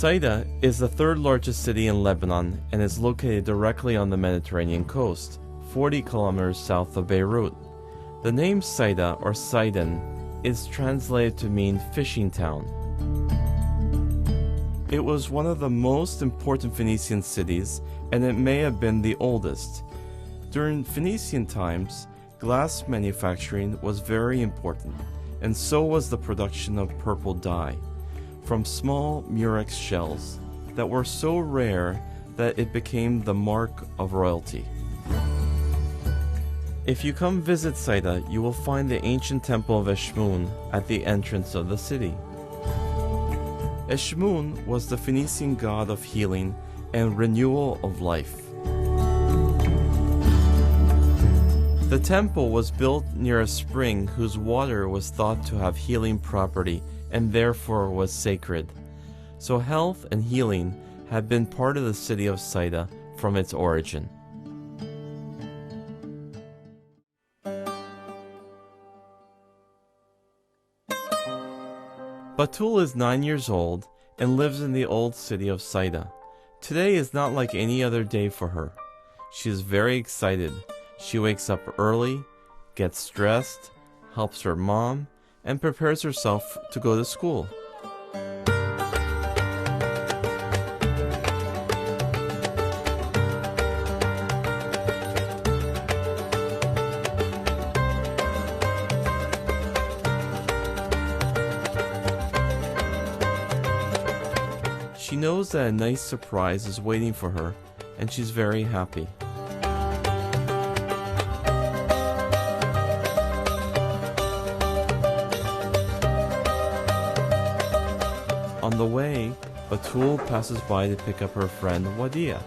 Saida is the third largest city in Lebanon and is located directly on the Mediterranean coast, 40 kilometers south of Beirut. The name Saida or Sidon is translated to mean fishing town. It was one of the most important Phoenician cities, and it may have been the oldest. During Phoenician times, glass manufacturing was very important, and so was the production of purple dye from small murex shells that were so rare that it became the mark of royalty. If you come visit Saida, you will find the ancient temple of Hammoud at the entrance of the city. Hammoud was the Phoenician god of healing and renewal of life. The temple was built near a spring whose water was thought to have healing property and therefore was sacred. So health and healing have been part of the city of Saida from its origin. Batul is 9 years old and lives in the old city of Saida. Today is not like any other day for her. She is very excited. She wakes up early, gets dressed, helps her mom, and prepares herself to go to school. She knows that a nice surprise is waiting for her, and she's very happy. On the way, Batul passes by to pick up her friend Wadia.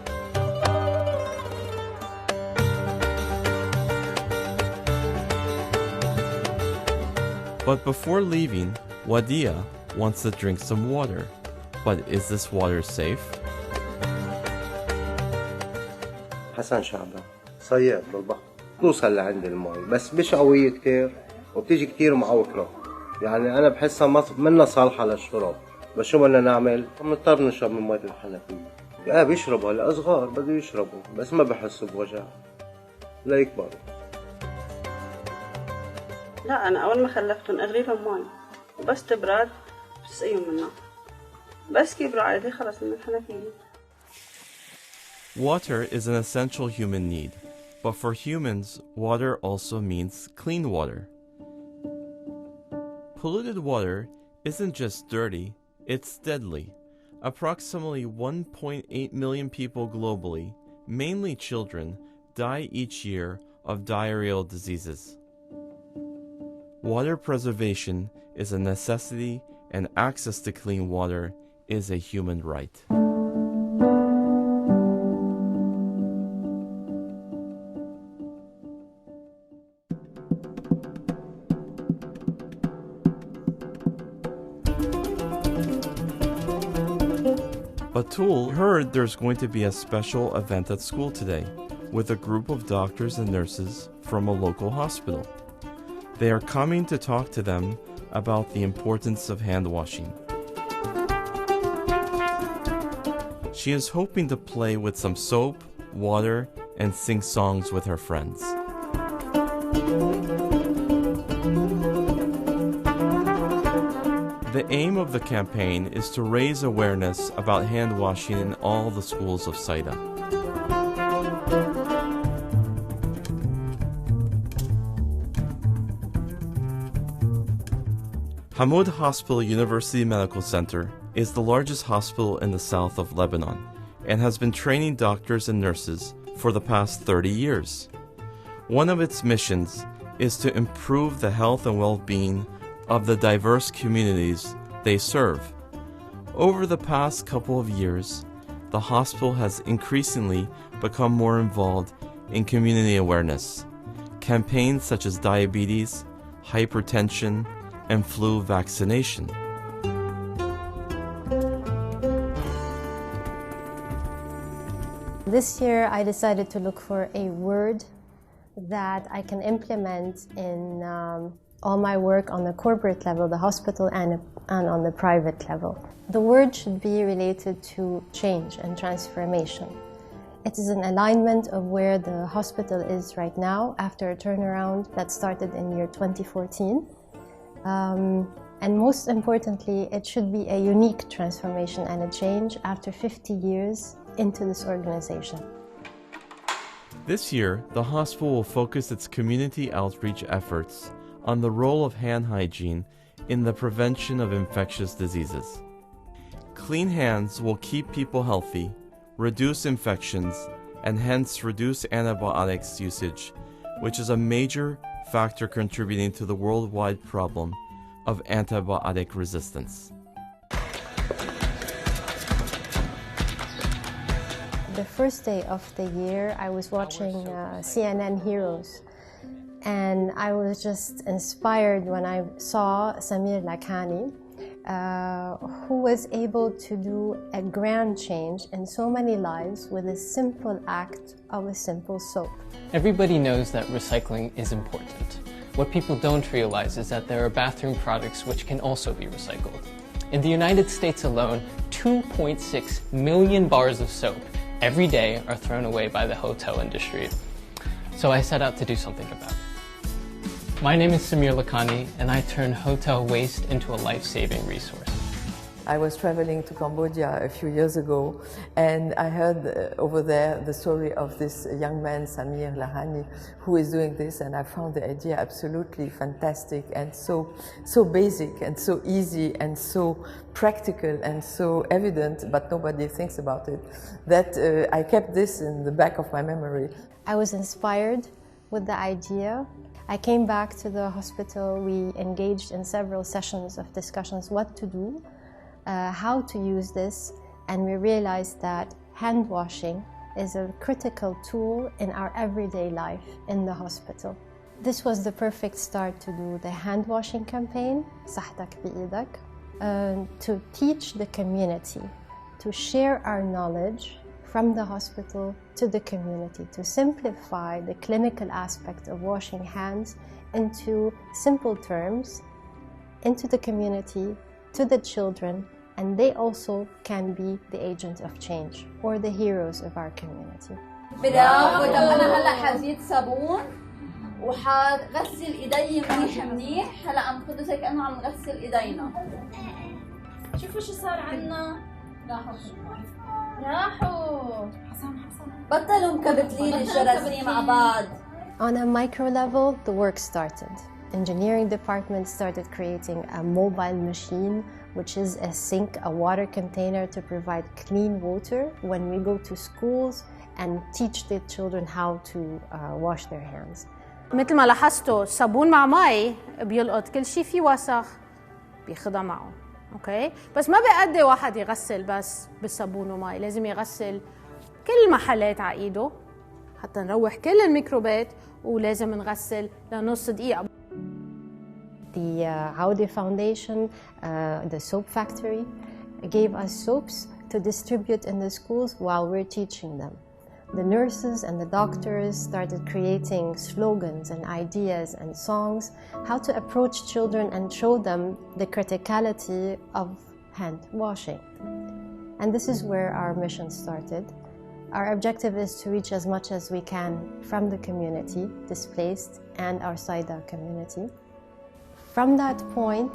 But before leaving, Wadia wants to drink some water. But is this water safe? حسن شعبان صياد بالبحر توصل لعند المي بس مش قوية كتير وبتيجي كتير معوكرة يعني أنا بحسها منا صالحة للشرب بس شو بدنا نعمل؟ بنضطر نشرب من مية الحنفية. بيشربوا هلا صغار بده يشربوا بس ما بحسوا بوجع ليكبروا. لا أنا أول ما خلفتهم أغلي لهم مي وبس تبرد بسقيهم منها بس كبروا عليه خلص من الحنفية. Water is an essential human need, but for humans, water also means clean water. Polluted water isn't just dirty, it's deadly. Approximately 1.8 million people globally, mainly children, die each year of diarrheal diseases. Water preservation is a necessity, and access to clean water is a human right. Batul heard there's going to be a special event at school today with a group of doctors and nurses from a local hospital. They are coming to talk to them about the importance of hand washing. She is hoping to play with some soap, water, and sing songs with her friends. The aim of the campaign is to raise awareness about hand washing in all the schools of Saida. Hammoud Hospital University Medical Center is the largest hospital in the south of Lebanon and has been training doctors and nurses for the past 30 years. One of its missions is to improve the health and well-being of the diverse communities they serve. Over the past couple of years, the hospital has increasingly become more involved in community awareness. Campaigns such as diabetes, hypertension, and flu vaccination. This year I decided to look for a word that I can implement in all my work on the corporate level, the hospital, and on the private level. The word should be related to change and transformation. It is an alignment of where the hospital is right now after a turnaround that started in year 2014. And most importantly, it should be a unique transformation and a change after 50 years into this organization. This year, the hospital will focus its community outreach efforts on the role of hand hygiene in the prevention of infectious diseases. Clean hands will keep people healthy, reduce infections, and hence reduce antibiotics usage, which is a major factor contributing to the worldwide problem of antibiotic resistance. The first day of the year, I was watching CNN Heroes, and I was just inspired when I saw Samir Lakhani, who was able to do a grand change in so many lives with a simple act of a simple soap. Everybody knows that recycling is important. What people don't realize is that there are bathroom products which can also be recycled. In the United States alone, 2.6 million bars of soap every day are thrown away by the hotel industry. So I set out to do something about it. My name is Samir Lakhani, and I turn hotel waste into a life-saving resource. I was traveling to Cambodia a few years ago, and I heard over there the story of this young man, Samir Lakhani, who is doing this, and I found the idea absolutely fantastic and so basic and so easy and so practical and so evident, but nobody thinks about it, that I kept this in the back of my memory. I was inspired with the idea. I came back to the hospital. We engaged in several sessions of discussions what to do, how to use this, and we realized that hand washing is a critical tool in our everyday life in the hospital. This was the perfect start to do the hand washing campaign, صحتك بإيدك, to teach the community, to share our knowledge from the hospital to the community, to simplify the clinical aspect of washing hands into simple terms, into the community, to the children, and they also can be the agent of change or the heroes of our community. بداخل أنا هلا حزيت صابون وحغسل إيدي منيح هلا عم تخدوا زي كأنه عم نغسل إيدينا. شوفوا شو صار عنا. راحوا بطلوا مكبتلين الجراسين مع بعض. On a micro level, the work started. Engineering department started creating a mobile machine, which is a sink, a water container to provide clean water when we go to schools and teach the children how to wash their hands. مثل ما لاحظتوا الصابون مع مي بيلقط كل شيء فيه وسخ بياخدها معه، اوكي؟ بس ما بيقدي واحد يغسل بس بالصابون ومي، لازم يغسل كل المحلات على ايده حتى نروح كل الميكروبات، ولازم نغسل لنص دقيقة. The Audi Foundation, the soap factory, gave us soaps to distribute in the schools while we're teaching them. The nurses and the doctors started creating slogans and ideas and songs, how to approach children and show them the criticality of hand washing. And this is where our mission started. Our objective is to reach as much as we can from the community, displaced, and our Saida community. From that point,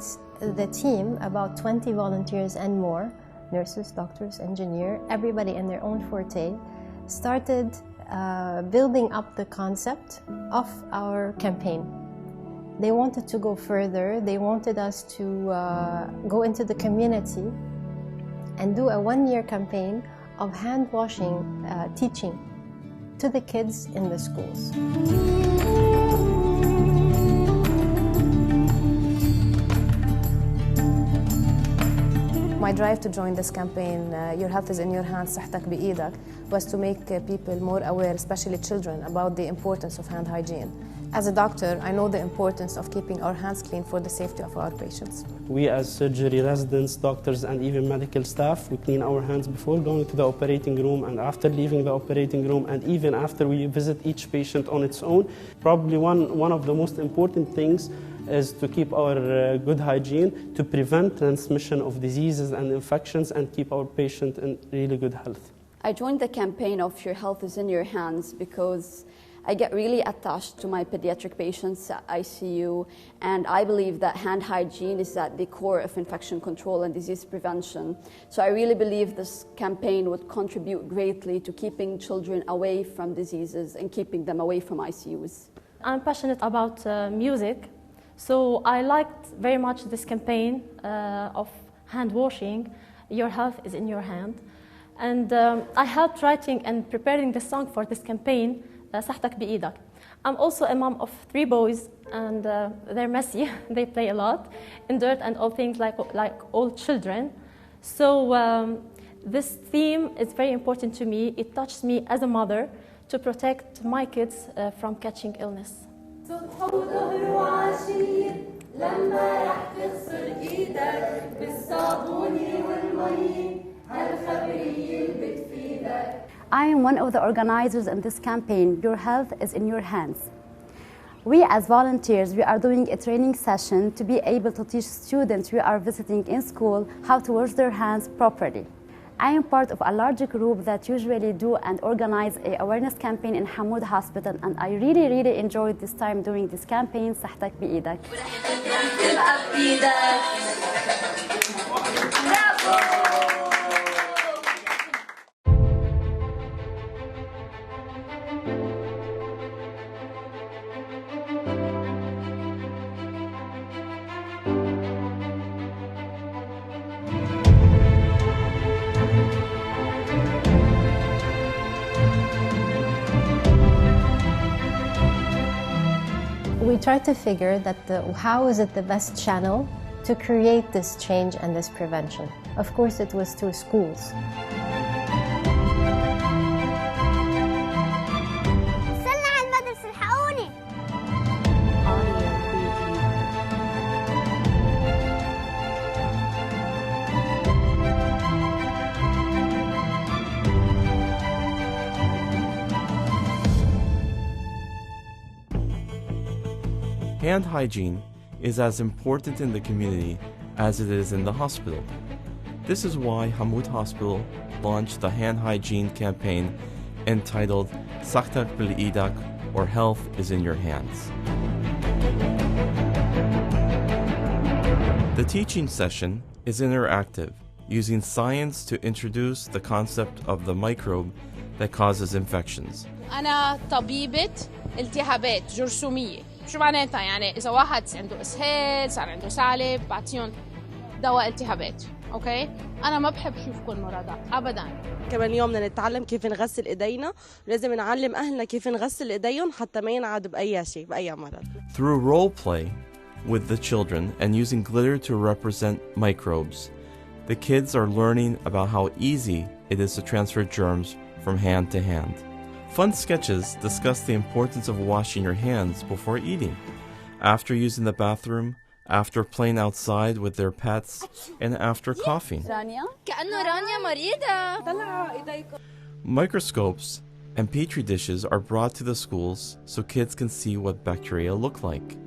the team, about 20 volunteers and more, nurses, doctors, engineers, everybody in their own forte, started building up the concept of our campaign. They wanted to go further. They wanted us to go into the community and do a one-year campaign of hand washing teaching to the kids in the schools. My drive to join this campaign, Your Health is in Your Hands, صحتك بإيدك, was to make people more aware, especially children, about the importance of hand hygiene. As a doctor, I know the importance of keeping our hands clean for the safety of our patients. We as surgery residents, doctors, and even medical staff, we clean our hands before going to the operating room and after leaving the operating room, and even after we visit each patient on its own. Probably one of the most important things is to keep our good hygiene to prevent transmission of diseases and infections and keep our patient in really good health. I joined the campaign of Your Health is in Your Hands because I get really attached to my pediatric patients at ICU, and I believe that hand hygiene is at the core of infection control and disease prevention. So I really believe this campaign would contribute greatly to keeping children away from diseases and keeping them away from ICUs. I'm passionate about music, so I liked very much this campaign of hand washing. Your health is in your hand. And I helped writing and preparing the song for this campaign, صحتك بإيدك. I'm also a mom of 3 boys, and they're messy. They play a lot in dirt and all things like all children. So this theme is very important to me. It touches me as a mother to protect my kids from catching illness. I am one of the organizers in this campaign, Your Health is in Your Hands. We as volunteers, we are doing a training session to be able to teach students we are visiting in school how to wash their hands properly. I am part of a larger group that usually do and organize an awareness campaign in Hammoud Hospital, and I really enjoyed this time doing this campaign, صحتك بإيدك. We tried to figure that how is it the best channel to create this change and this prevention. Of course, it was through schools. Hand hygiene is as important in the community as it is in the hospital. This is why Hammoud Hospital launched the hand hygiene campaign entitled صحتك بالإيدك, or Health is in Your Hands. The teaching session is interactive, using science to introduce the concept of the microbe that causes infections. أنا طبيبة التهابات جرثومية. شو معناتها؟ يعني إذا واحد عنده إسهال، صار عنده سعلب، بعطيهم دواء التهابات، أوكي؟ أنا ما بحب شوفكم مرضى أبداً. كمان اليوم بدنا نتعلم كيف نغسل إيدينا، ولازم نعلم أهلنا كيف نغسل إيديهم حتى ما ينعدوا بأي شيء، بأي مرض. Through role play with the children and using glitter to represent microbes, the kids are learning about how easy it is to transfer germs from hand to hand. Fun sketches discuss the importance of washing your hands before eating, after using the bathroom, after playing outside with their pets, and after coughing. Microscopes and petri dishes are brought to the schools so kids can see what bacteria look like.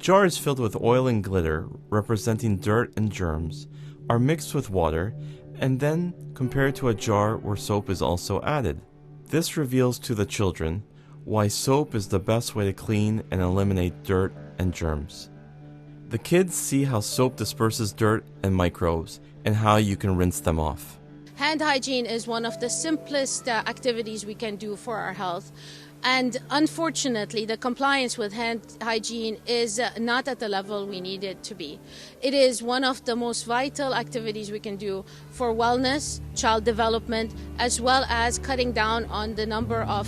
Jars filled with oil and glitter, representing dirt and germs, are mixed with water and then compared to a jar where soap is also added. This reveals to the children why soap is the best way to clean and eliminate dirt and germs. The kids see how soap disperses dirt and microbes and how you can rinse them off. Hand hygiene is one of the simplest activities we can do for our health. And unfortunately, the compliance with hand hygiene is not at the level we need it to be. It is one of the most vital activities we can do for wellness, child development, as well as cutting down on the number of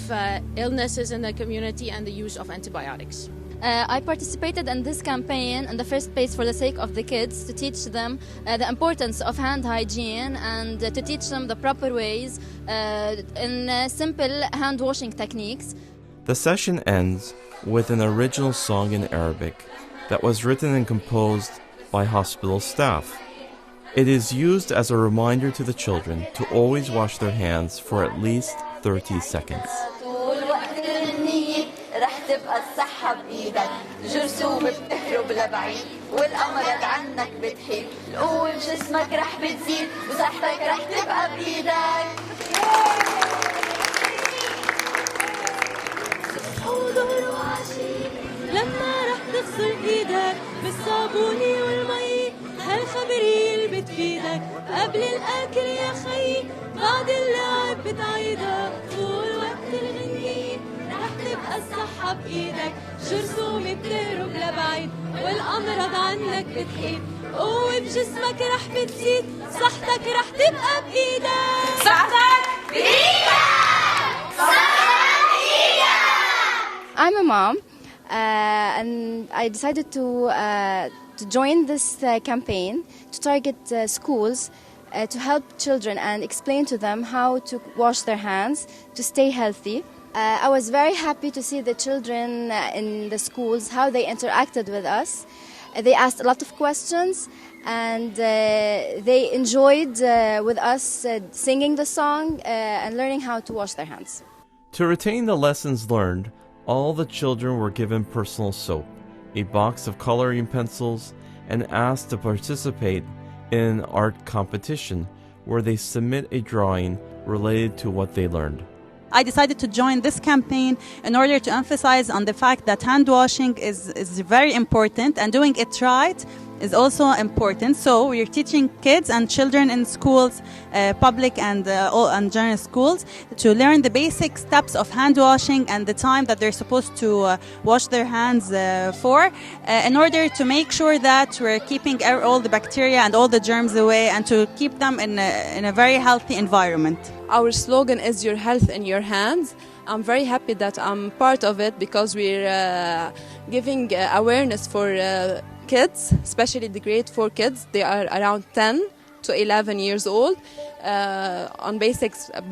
illnesses in the community and the use of antibiotics. I participated in this campaign in the first place for the sake of the kids, to teach them the importance of hand hygiene and to teach them the proper ways in simple hand washing techniques. The session ends with an original song in Arabic that was written and composed by hospital staff. It is used as a reminder to the children to always wash their hands for at least 30 seconds. تبقى الصحة بإيدك، جرثوم بتهرب لبعيد والأمراض عنك بتحيد، القوة بجسمك رح بتزيد وصحتك رح تبقى بإيدك. حضور وعشيق لما رح تغسل ايدك بالصابون والمي، هالخبرية اللي بتفيدك قبل الاكل يا خي، بعد اللعب بتعيدك طول وقت الغنية، رح تبقى الصحة بايدك، جرثوم بتهرب لبعيد والامراض عنك بتحيد، قوة بجسمك رح بتزيد صحتك رح تبقى بايدك. صحتك بايدك، صحتك بايدك. I'm a mom, and I decided to join this campaign to target schools to help children and explain to them how to wash their hands to stay healthy. I was very happy to see the children in the schools, how they interacted with us. They asked a lot of questions, and they enjoyed with us singing the song and learning how to wash their hands. To retain the lessons learned, all the children were given personal soap, a box of coloring pencils, and asked to participate in an art competition where they submit a drawing related to what they learned. I decided to join this campaign in order to emphasize on the fact that hand washing is very important, and doing it right is also important. So we are teaching kids and children in schools, public and general schools, to learn the basic steps of hand washing and the time that they're supposed to wash their hands for, in order to make sure that we're keeping all the bacteria and all the germs away, and to keep them in a very healthy environment. Our slogan is "Your health in your hands." I'm very happy that I'm part of it, because we're giving awareness for kids, especially the grade 4 kids. They are around 10 to 11 years old, on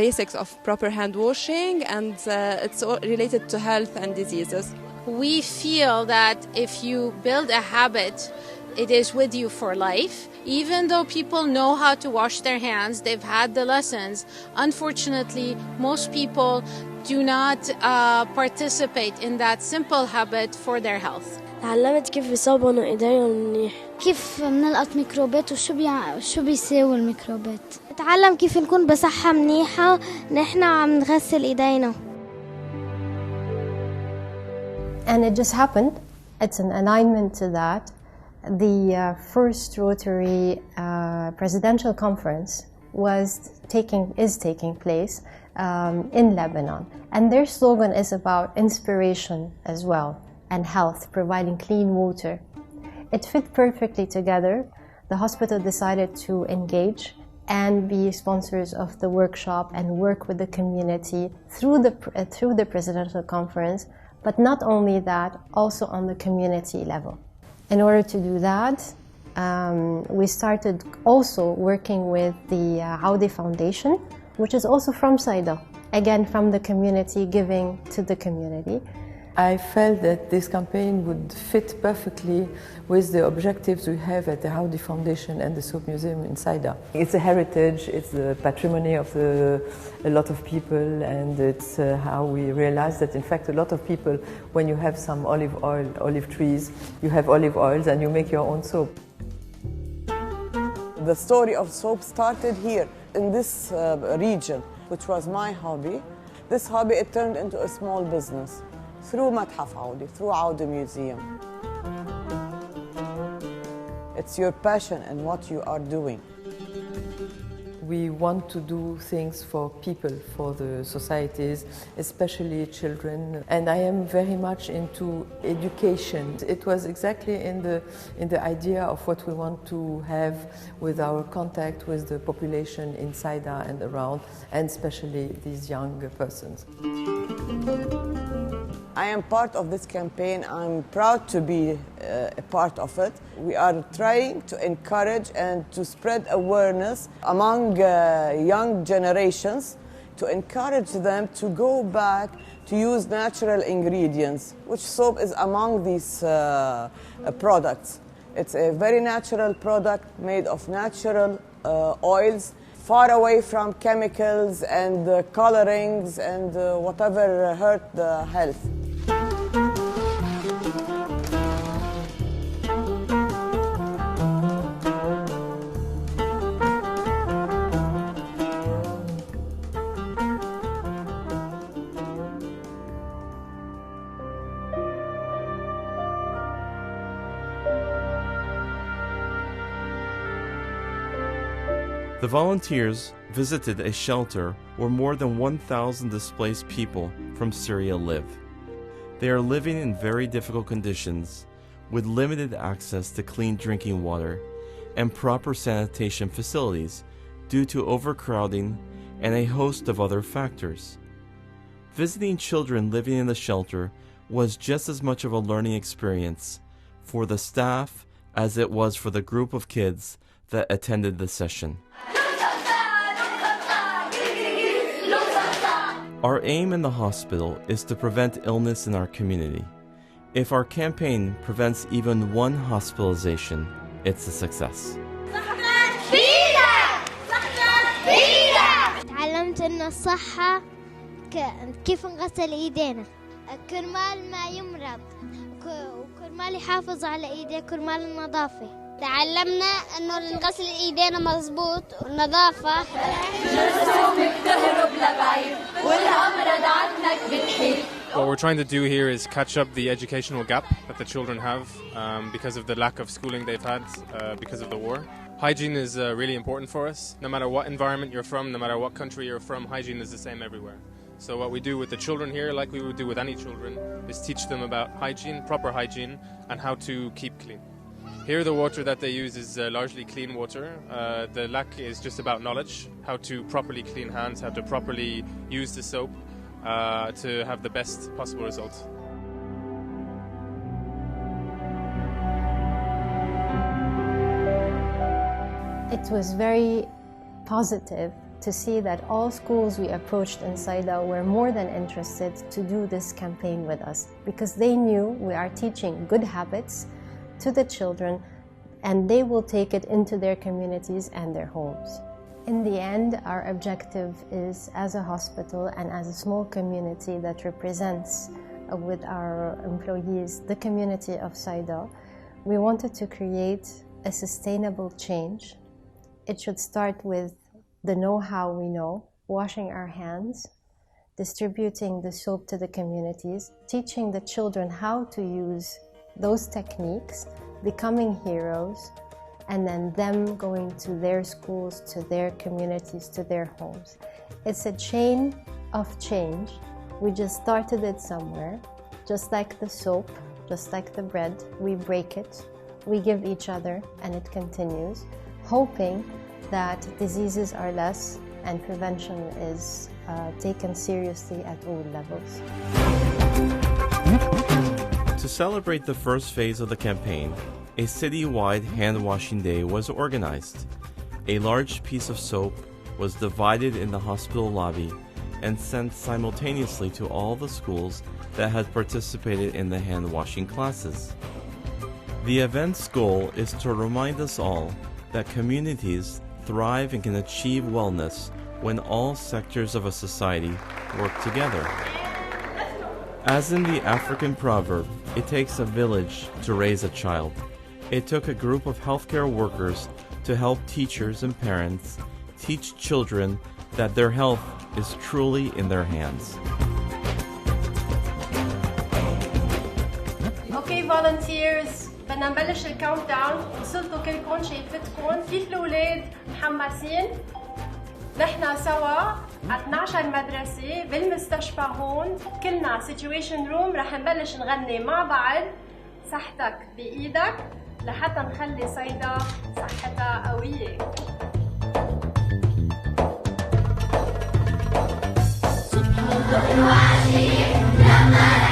basics of proper hand washing, and it's all related to health and diseases. We feel that if you build a habit, it is with you for life. Even though people know how to wash their hands, they've had the lessons, unfortunately, most people do not participate in that simple habit for their health. تعلمت كيف بيصابونوا ايديهم منيح، كيف بنلقط ميكروبات وشو بيساوي الميكروبات. تعلم كيف نكون بصحة منيحة نحن عم نغسل ايدينا. And it just happened, it's an alignment to that. The first Rotary presidential conference is taking place in Lebanon, and their slogan is about inspiration as well, and health, providing clean water. It fit perfectly together. The hospital decided to engage and be sponsors of the workshop and work with the community through the presidential conference, but not only that, also on the community level. In order to do that, we started also working with the Audi Foundation, which is also from Saida, again from the community, giving to the community. I felt that this campaign would fit perfectly with the objectives we have at the Audi Foundation and the Soap Museum in Saida. It's a heritage, it's the patrimony of a lot of people, and it's how we realize that in fact a lot of people, when you have some olive trees, you have olive oils and you make your own soap. The story of soap started here in this region, which was my hobby. This hobby, it turned into a small business through متحف عودي, through Audi Museum. It's your passion and what you are doing. We want to do things for people, for the societies, especially children. And I am very much into education. It was exactly in the idea of what we want to have with our contact with the population in Saida and around, and especially these young persons. I am part of this campaign. I'm proud to be a part of it. We are trying to encourage and to spread awareness among young generations, to encourage them to go back to use natural ingredients, which soap is among these products. It's a very natural product made of natural oils, far away from chemicals and colorings and whatever hurt the health. The volunteers visited a shelter where more than 1,000 displaced people from Syria live. They are living in very difficult conditions with limited access to clean drinking water and proper sanitation facilities due to overcrowding and a host of other factors. Visiting children living in the shelter was just as much of a learning experience for the staff as it was for the group of kids that attended the session. Our aim in the hospital is to prevent illness in our community. If our campaign prevents even one hospitalization, it's a success. تعلمت إنه الصحة كيف نغسل إيدينا كرمال ما يمرض وكرمال يحافظ على إيديه كرمال النظافة. تعلمنا إنه نغسل إيدينا مظبوط والنظافة. What we're trying to do here is catch up the educational gap that the children have because of the lack of schooling they've had because of the war. Hygiene is really important for us. No matter what environment you're from, no matter what country you're from, hygiene is the same everywhere. So what we do with the children here, like we would do with any children, is teach them about hygiene, proper hygiene, and how to keep clean. Here the water that they use is largely clean water. The lack is just about knowledge, how to properly clean hands, how to properly use the soap to have the best possible results. It was very positive to see that all schools we approached in Saida were more than interested to do this campaign with us because they knew we are teaching good habits to the children and they will take it into their communities and their homes. In the end, our objective is, as a hospital and as a small community that represents with our employees the community of Saida, we wanted to create a sustainable change. It should start with the know-how we know, washing our hands, distributing the soap to the communities, teaching the children how to use those techniques, becoming heroes, and then them going to their schools, to their communities, to their homes. It's a chain of change. We just started it somewhere, just like the soap, just like the bread. We break it, we give each other, and it continues, hoping that diseases are less and prevention is taken seriously at all levels. To celebrate the first phase of the campaign, a citywide hand-washing day was organized. A large piece of soap was divided in the hospital lobby and sent simultaneously to all the schools that had participated in the hand-washing classes. The event's goal is to remind us all that communities thrive and can achieve wellness when all sectors of a society work together. As in the African proverb, it takes a village to raise a child. It took a group of healthcare workers to help teachers and parents teach children that their health is truly in their hands. Okay, volunteers, بدنا نبلش الكاونت داون. وصلتوا كلكم شايفتكم كيف الأولاد محمسين. نحن سوا على 12 مدرسة بالمستشفى هون كلنا situation room رح نبلش نغني مع بعض صحتك بإيدك لحتى نخلي صيدا صحتها قوية. لما